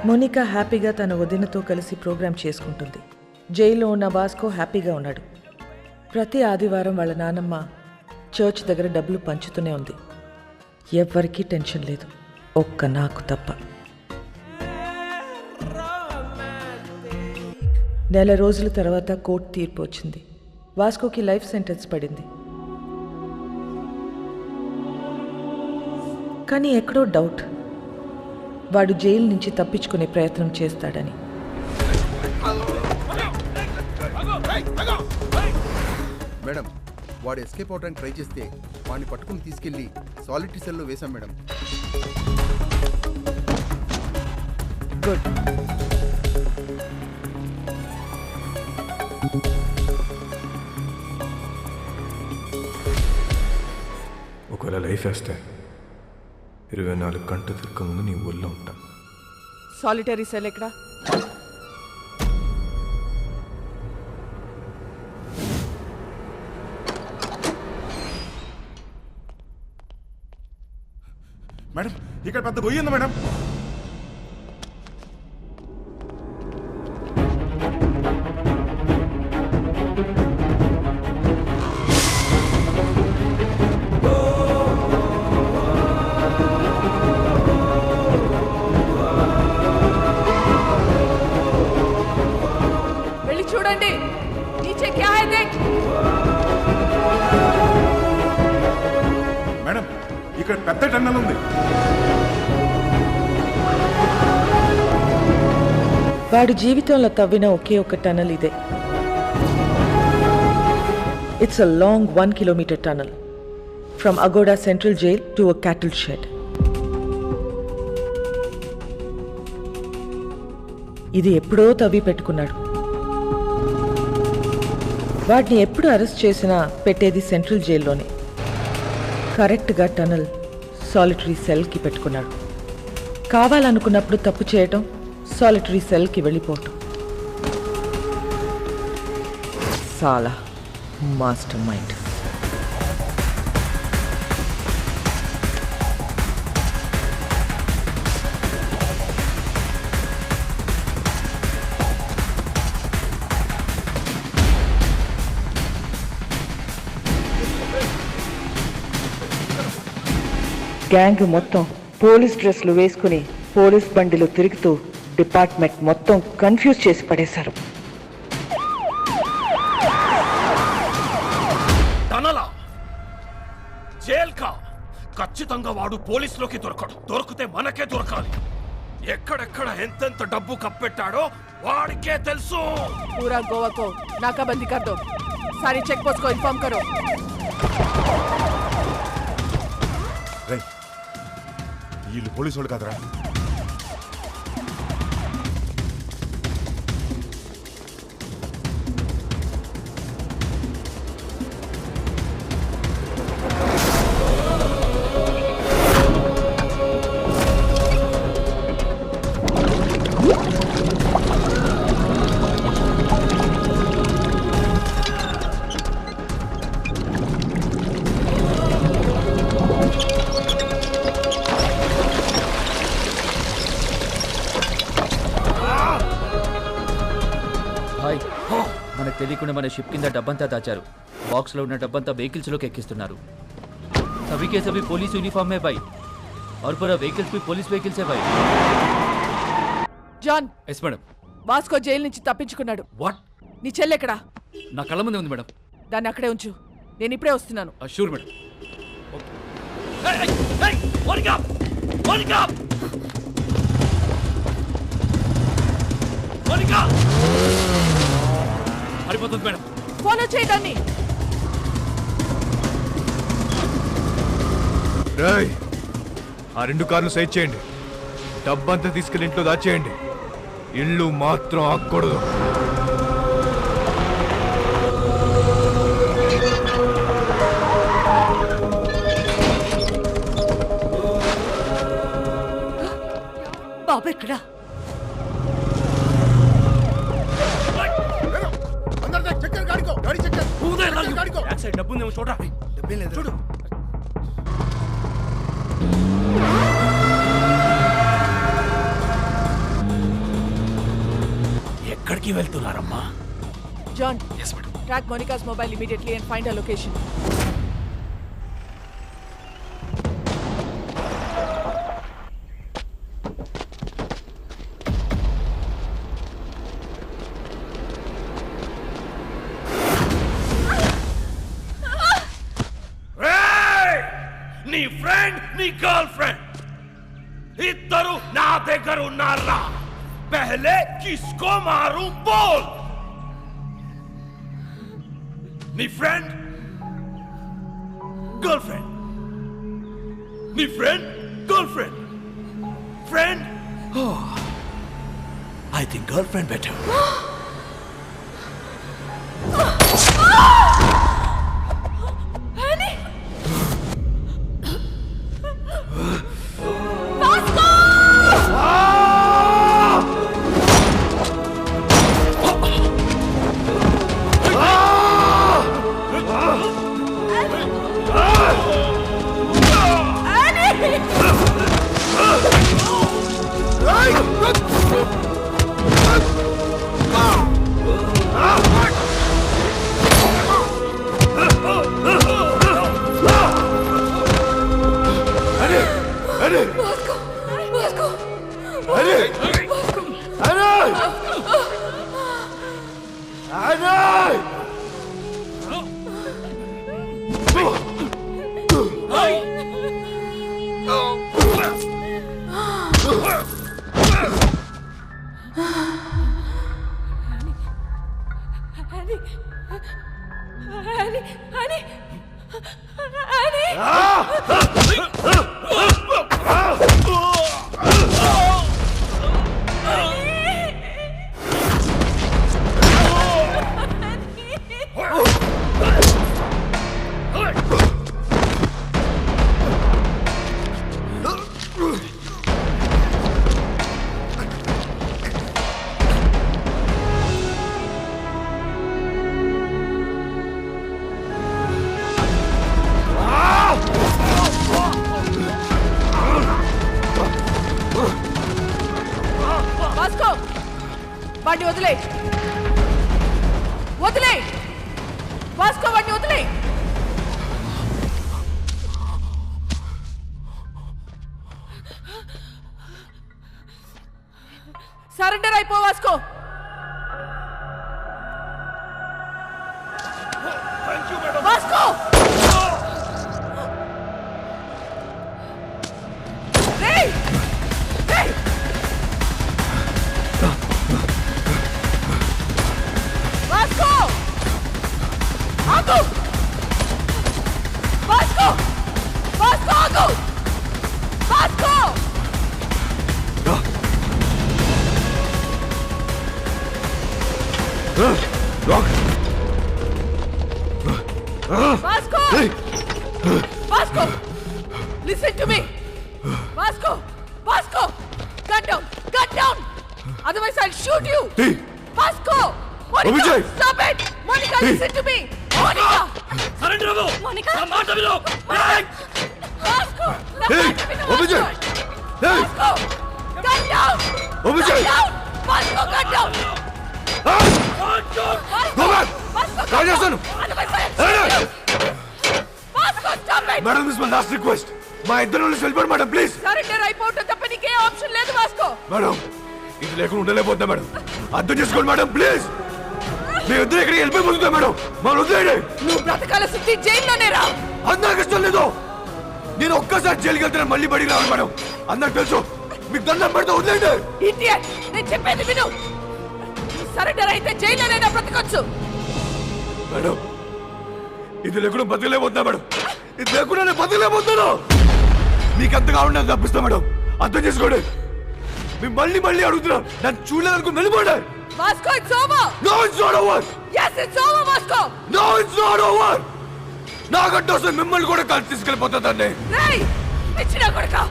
మోనికా హ్యాపీగా తన వదినతో కలిసి ప్రోగ్రాం చేసుకుంటుంది. జైల్లో ఉన్న వాస్కో హ్యాపీగా ఉన్నాడు. ప్రతి ఆదివారం వాళ్ళ నానమ్మ చర్చ్ దగ్గర డబ్బులు పంచుతూనే ఉంది. ఎవ్వరికీ టెన్షన్ లేదు, ఒక్క నాకు తప్ప. నెల రోజుల తర్వాత కోర్టు తీర్పు వచ్చింది. వాస్కోకి లైఫ్ సెంటెన్స్ పడింది. కానీ ఎక్కడో డౌట్, వాడు జైలు నుంచి తప్పించుకునే ప్రయత్నం చేస్తాడని. మేడం, వాడు ఎస్కేప్ అవడానికి ట్రై చేస్తే వాడిని పట్టుకుని తీసుకెళ్లి సాలిటరీ సెల్లో వేశాం మేడం. గుడ్. ఒకవేళ లైఫ్ వేస్తే 24 గంటలు తిరగక ముందు నీ ఊళ్ళో ఉంటా. సాలిటరీ సెల్ ఎక్కడా? మేడం, ఇక్కడ పెద్ద గొయ్యి ఉంది మేడం. వెళ్ళి చూడండి. నీచే క్యా హై దేఖ్. మేడం, ఇక్కడ పెద్ద టన్నెల్ ఉంది. వాడు జీవితంలో తవ్విన ఒకే ఒక టనల్ ఇదే. It's a long 1 kilometre tunnel from Aguada central jail to a cattle shed. ఇది ఎప్పుడో తవ్వి పెట్టుకున్నాడు. వాడిని ఎప్పుడు అరెస్ట్ చేసినా పెట్టేది సెంట్రల్ జైల్లోనే. కరెక్ట్గా టనల్ సాలిటరీ సెల్కి పెట్టుకున్నాడు. కావాలనుకున్నప్పుడు తప్పు చేయటం, సాలిటరీ సెల్కి వెళ్ళిపోవటం. సాలా మాస్టర్ మైండ్. గ్యాంగ్ మొత్తం పోలీస్ డ్రెస్లు వేసుకుని పోలీస్ బండిలో తిరుగుతూ డిపార్ట్మెంట్ మొత్తం కన్ఫ్యూజ్ చేసి పడేశారు. ఖచ్చితంగా వాడు పోలీసులోకి దొరకడు. దొరికితే మనకే దొరకాలి. ఎక్కడెక్కడ ఎంతెంత డబ్బు కప్పెట్టాడో వాడికే తెలుసు. पूरा गोवा को नाकाबंदी कर दो. सारी चेक पोस्ट को इन्फॉर्म करो. వీళ్ళు పోలీసు వాళ్ళు కాదరా. మనకు తెలియకుండా మన షిప్ కింద డబ్బంతా దాచారు. బాక్స్లో ఉన్న డబ్బంతా వెహికల్స్లోకి ఎక్కిస్తున్నారు. सभी के सभी पुलिस यूनिफॉर्म में भाई और पूरा व्हीकल्स भी पुलिस व्हीकल्स है भाई. John, yes madam. Vasco jail నుంచి తప్పించుకున్నాడు. వాట్? నీ చెల్లెక్కడా? నా కళ్ళ ముందే ఉంది మేడం. దాన్ని అక్కడే ఉంచు, నేను ఇప్పుడే వస్తున్నాను. Sure madam. హరిపోతుంది మేడం. ఫాలో చేయడాన్ని. ఆ 2 కార్లు సైడ్ చేయండి. డబ్బంతా తీసుకెళ్ళి ఇంట్లో దాచేయండి. ఇల్లు మాత్రం ఆగకూడదు. బాబు ఎక్కడా? డబ్బు చూడ. చూడు. ఎక్కడికి వెళ్తున్నారమ్మా? John, track Monica's mobile immediately and find her location. నీ ఫ్రెండ్ నీ గర్ల్ ఫ్రెండ్ ఇద్దరు నా దగ్గర ఉన్నారా? పహలే కిస్కో మారు బోల్. నీ ఫ్రెండ్ గర్ల్ ఫ్రెండ్, నీ friend girl friend, friend. I think girl friend better. వాడిని వదిలే, వదిలే వాస్కో, వాడిని వదిలే. సరెండర్ అయిపో వాస్కో. వాస్కో రేయ్ రేయ్ వాస్కో ఆగు, వాస్కో వాస్కో ఆగు, Vasco Vasco! Vasco! Listen to me! Vasco! Vasco! Cut down! Cut down! Otherwise I'll shoot you! Vasco! Monica! Stop it! Monica, listen to me! Monica! Surrender అవ్వు. Monica! నా మాట విను. Vasco! నా మాట విను, Vasco! Cut down! Cut down! Vasco, cut down! Vasco! Vasco, cut down! Otherwise I'll shoot you! Vasco, stop it! Madam, this my last request. మా ఇద్దరు వెళ్ళిపోండి మేడం, ప్లీజ్. సరెండర్ అయిపోవటం తప్ప నీకే ఆప్షన్ లేదు వాస్కో. మేడం, ఇది లేకుండా ఉండలేకపోతున్నా మేడం. అర్థం చేసుకోండి మేడం, ప్లీజ్. మీ ఇద్దరు ఇక్కడికి వెళ్ళిపోతుందా మేడం? మమ్మల్ని వదిలేయండి. నువ్వు బ్రతకాల శుద్ధి జైల్లోనే రా. అందరికి ఇష్టం లేదు. నేను ఒక్కసారి జైలుకి వెళ్తాను, మళ్ళీ బడికి రావాలి మేడం. అందరికి తెలుసు. మీకు దండం పెడితే వదిలేయండి. ఇడియట్, నేను చెప్పేది విను. సరెండర్ అయితే జైల్లోనైనా బ్రతకొచ్చు. మేడం, ఇది లేకుండా బతకలేకపోతున్నా మేడం. ఇది లేకుండా నేను బతకలేకపోతున్నాను. మీకు ఎంతగా ఉండదు తప్పిస్తా మేడం, అర్థం చేసుకోండి. మేము మళ్ళీ మళ్ళీ అడుగుతున్నా, నన్ను చూడలేదనుకుని వెళ్ళిపోండి. Vasco, it's over. No, it's not over. yes it's over Vasco. No, it's not over. నాకంటే వస్తే మిమ్మల్ని కూడా కలిసి తీసుకెళ్ళిపోతుందండి. రేయ్ పిచ్చినా కొడుకా.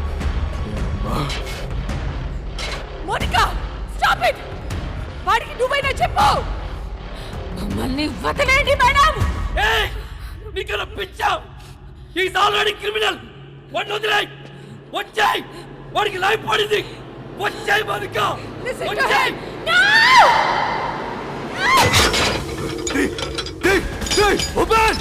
Monica, stop it. వాడికి నువ్వైనా చెప్పు. మమ్మల్ని వదిలేండి మేడం. నీకన్నా పిచ్చా? Is already criminal. వాడిని వదిలేయ్. వచ్చేయ్, వాడికి లైఫ్ పడింది. వచ్చేయ్ Monika, Listen to వచ్చేయ్. him. No! Open!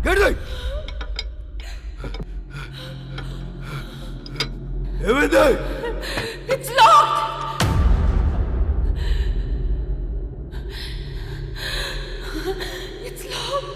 ఎరగలో ఏమైంది? It's locked! It's locked!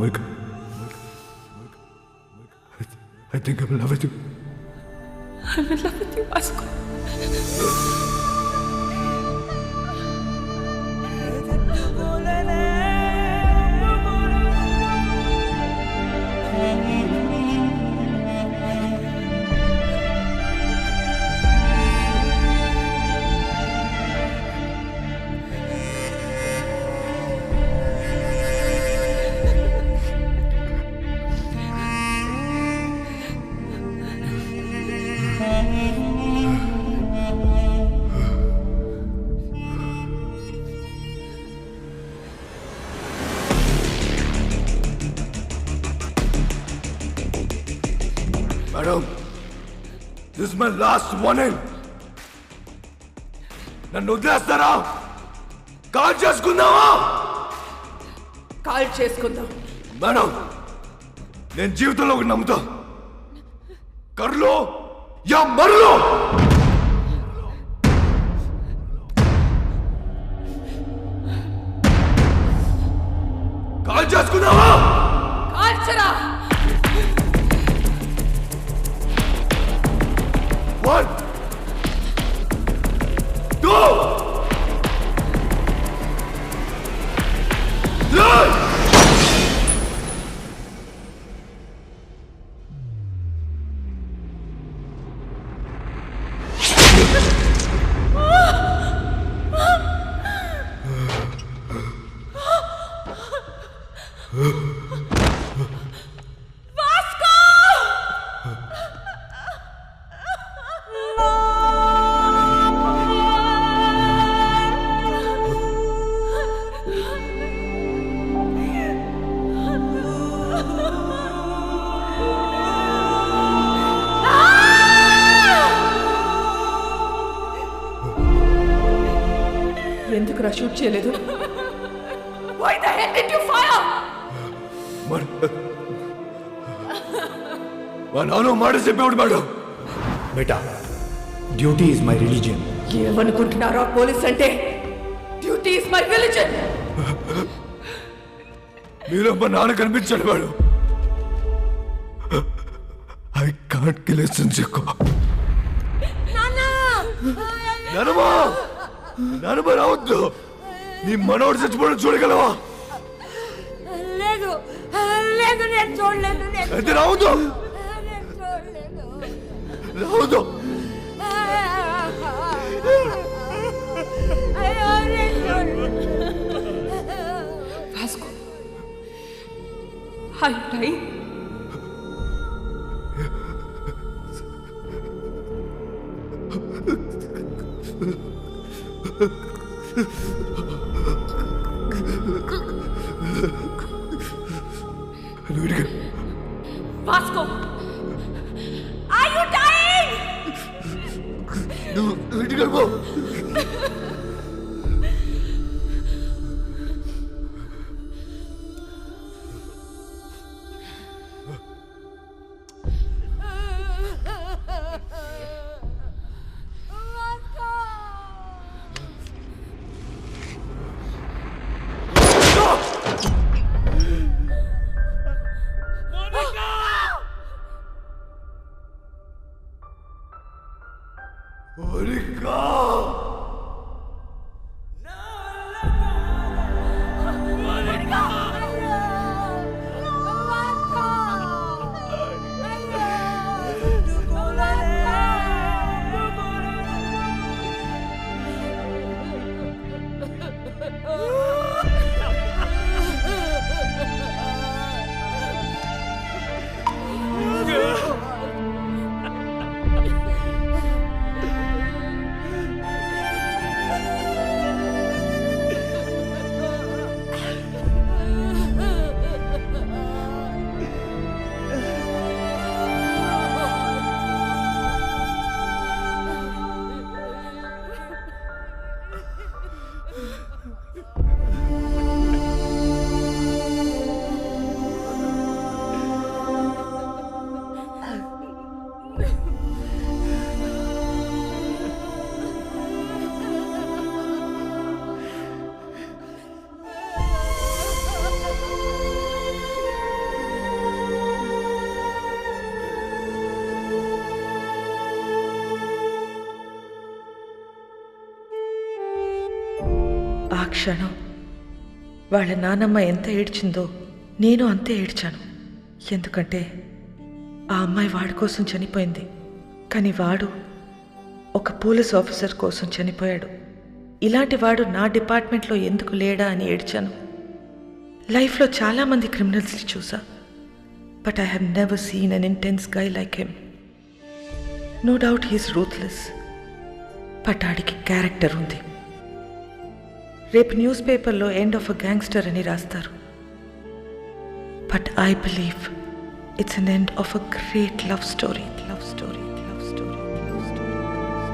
Mike, I think I'm in love with you. I'm in love with you, Vasco. Madam, this is my last warning. నన్ను వదిలేస్తారా? Call చేసుకుందామా? Call చేసుకుందాం. Madam, నేను జీవితంలో ఒకటి నమ్ముతా. కర్లో yeah మరలో. Call చేసుకుందామా? కాల్చరా. 1 2 3 ఎందుకురా షూట్ చేయలేదు? Why the hell did you fire? మా నాన్న మాట చెప్పేవాడు మేడం. బేటా, డ్యూటీ ఈజ్ మై రిలీజియన్. ఏమనుకుంటున్నారా పోలీస్ అంటే? Duty is my religion. మీలో మా నాన్న కనిపించాడు మేడం. ఐ కాంట్ కిల్ చెక్కు. నానమ్మా, నానమ్మ రావద్దు. నీ మనోడు చచ్చిపోవడం చూడగలవా? లేదు లేదు, నేను చూడలేదు. అయితే రావద్దు, రావద్దు. Vasco, are you dying? Vasco, are you dying? నువ్వు ఇంటికి వెళ్ళిపో. ఆ క్షణం వాళ్ళ నానమ్మ ఎంత ఏడ్చిందో నేను అంతే ఏడ్చాను. ఎందుకంటే ఆ అమ్మాయి వాడి కోసం చనిపోయింది, కానీ వాడు ఒక పోలీస్ ఆఫీసర్ కోసం చనిపోయాడు. ఇలాంటి వాడు నా డిపార్ట్మెంట్లో ఎందుకు లేడా అని ఏడ్చాను. లైఫ్లో చాలామంది క్రిమినల్స్ని చూసా, but I have never seen an intense guy like him. No doubt he's ruthless, but ఆడికి క్యారెక్టర్ ఉంది. రేపు న్యూస్ పేపర్లో ఎండ్ ఆఫ్ అ గ్యాంగ్స్టర్ అని రాస్తారు, but I believe it's an end of a great love story.